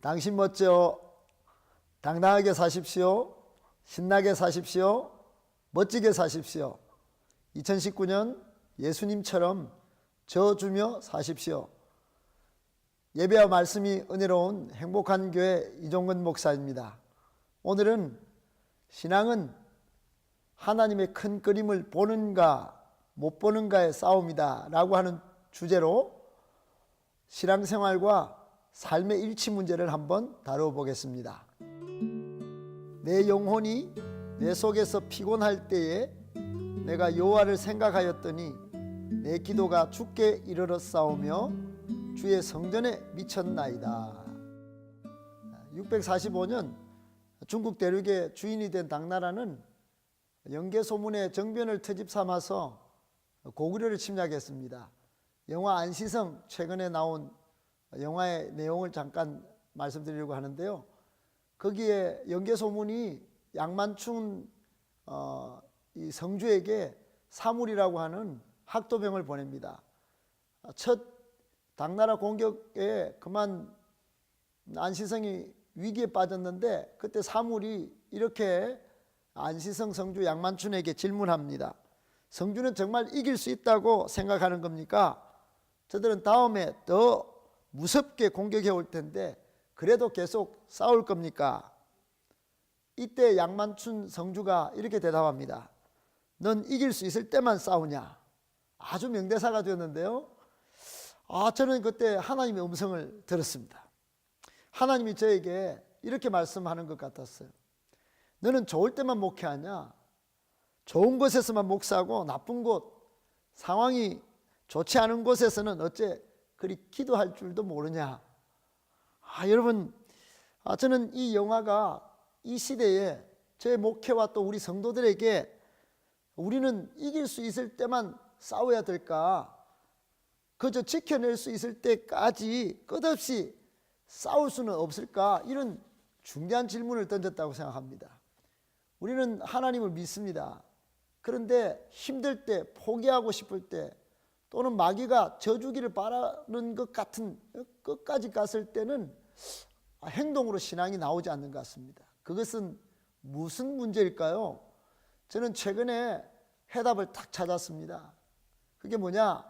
당신 멋져. 당당하게 사십시오. 신나게 사십시오. 멋지게 사십시오. 2019년 예수님처럼 져주며 사십시오. 예배와 말씀이 은혜로운 행복한 교회 이종근 목사입니다. 오늘은 신앙은 하나님의 큰 그림을 보는가 못 보는가의 싸움이다 라고 하는 주제로 신앙생활과 삶의 일치 문제를 한번 다루어 보겠습니다. 내 영혼이 내 속에서 피곤할 때에 내가 여호와를 생각하였더니 내 기도가 주께 이르렀사오며 주의 성전에 미쳤나이다. 645년 중국 대륙의 주인이 된 당나라는 영계소문의 정변을 터집 삼아서 고구려를 침략했습니다. 영화 안시성 최근에 나온 영화의 내용을 잠깐 말씀드리려고 하는데요. 거기에 영계소문이 양만춘 이 성주에게 사물이라고 하는 학도병을 보냅니다. 첫 당나라 공격에 그만 안시성이 위기에 빠졌는데 그때 사물이 이렇게 안시성 성주 양만춘에게 질문합니다. 성주는 정말 이길 수 있다고 생각하는 겁니까? 저들은 다음에 더 무섭게 공격해 올 텐데 그래도 계속 싸울 겁니까? 이때 양만춘 성주가 이렇게 대답합니다. 넌 이길 수 있을 때만 싸우냐? 아주 명대사가 되었는데요. 저는 그때 하나님의 음성을 들었습니다. 하나님이 저에게 이렇게 말씀하는 것 같았어요. 너는 좋을 때만 목회하냐? 좋은 곳에서만 목사하고 나쁜 곳, 상황이 좋지 않은 곳에서는 어째 그리 기도할 줄도 모르냐? 여러분, 저는 이 영화가 이 시대에 제 목회와 또 우리 성도들에게 우리는 이길 수 있을 때만 싸워야 될까? 그저 지켜낼 수 있을 때까지 끝없이 싸울 수는 없을까? 이런 중대한 질문을 던졌다고 생각합니다. 우리는 하나님을 믿습니다. 그런데 힘들 때, 포기하고 싶을 때, 또는 마귀가 져주기를 바라는 것 같은 끝까지 갔을 때는 행동으로 신앙이 나오지 않는 것 같습니다. 그것은 무슨 문제일까요? 저는 최근에 해답을 딱 찾았습니다. 그게 뭐냐?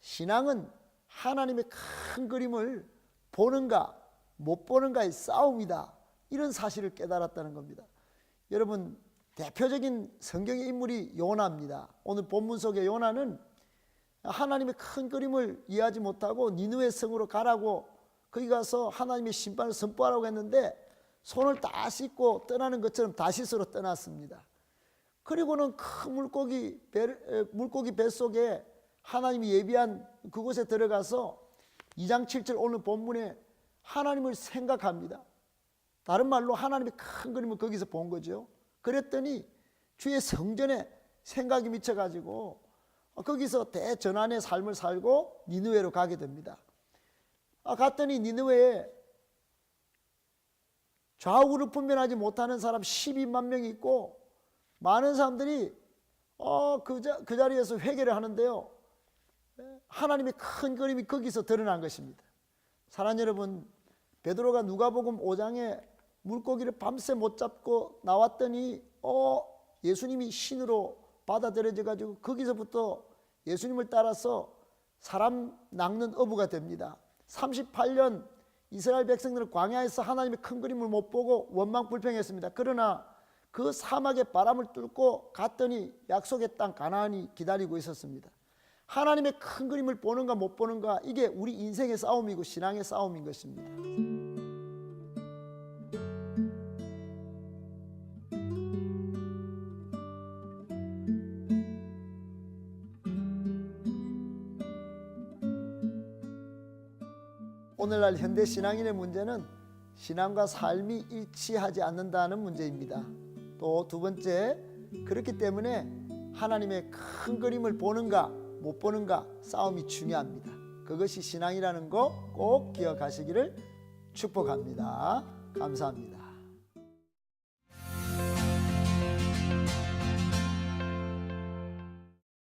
신앙은 하나님의 큰 그림을 보는가 못 보는가의 싸움이다. 이런 사실을 깨달았다는 겁니다. 여러분, 대표적인 성경의 인물이 요나입니다. 오늘 본문 속의 요나는 하나님의 큰 그림을 이해하지 못하고 니느웨 성으로 가라고 거기 가서 하나님의 심판을 선포하라고 했는데 손을 다 씻고 떠나는 것처럼 다시스로 떠났습니다. 그리고는 큰 물고기 뱃속에 하나님이 예비한 그곳에 들어가서 2장 7절 오늘 본문에 하나님을 생각합니다. 다른 말로 하나님의 큰 그림을 거기서 본 거죠. 그랬더니 주의 성전에 생각이 미쳐가지고 거기서 대전환의 삶을 살고 니느웨로 가게 됩니다. 갔더니 니느웨에 좌우를 분별하지 못하는 사람 12만 명이 있고 많은 사람들이 그 자리에서 회개를 하는데요. 하나님의 큰 그림이 거기서 드러난 것입니다. 사랑하는 여러분, 베드로가 누가복음 5장에 물고기를 밤새 못 잡고 나왔더니 예수님이 신으로 받아들여져 가지고 거기서부터 예수님을 따라서 사람 낚는 어부가 됩니다. 38년 이스라엘 백성들은 광야에서 하나님의 큰 그림을 못 보고 원망불평했습니다. 그러나 그 사막의 바람을 뚫고 갔더니 약속의 땅 가나안이 기다리고 있었습니다. 하나님의 큰 그림을 보는가 못 보는가, 이게 우리 인생의 싸움이고 신앙의 싸움인 것입니다. 오늘날 현대 신앙인의 문제는 신앙과 삶이 일치하지 않는다는 문제입니다. 또 두 번째, 그렇기 때문에 하나님의 큰 그림을 보는가 못 보는가 싸움이 중요합니다. 그것이 신앙이라는 거 꼭 기억하시기를 축복합니다. 감사합니다.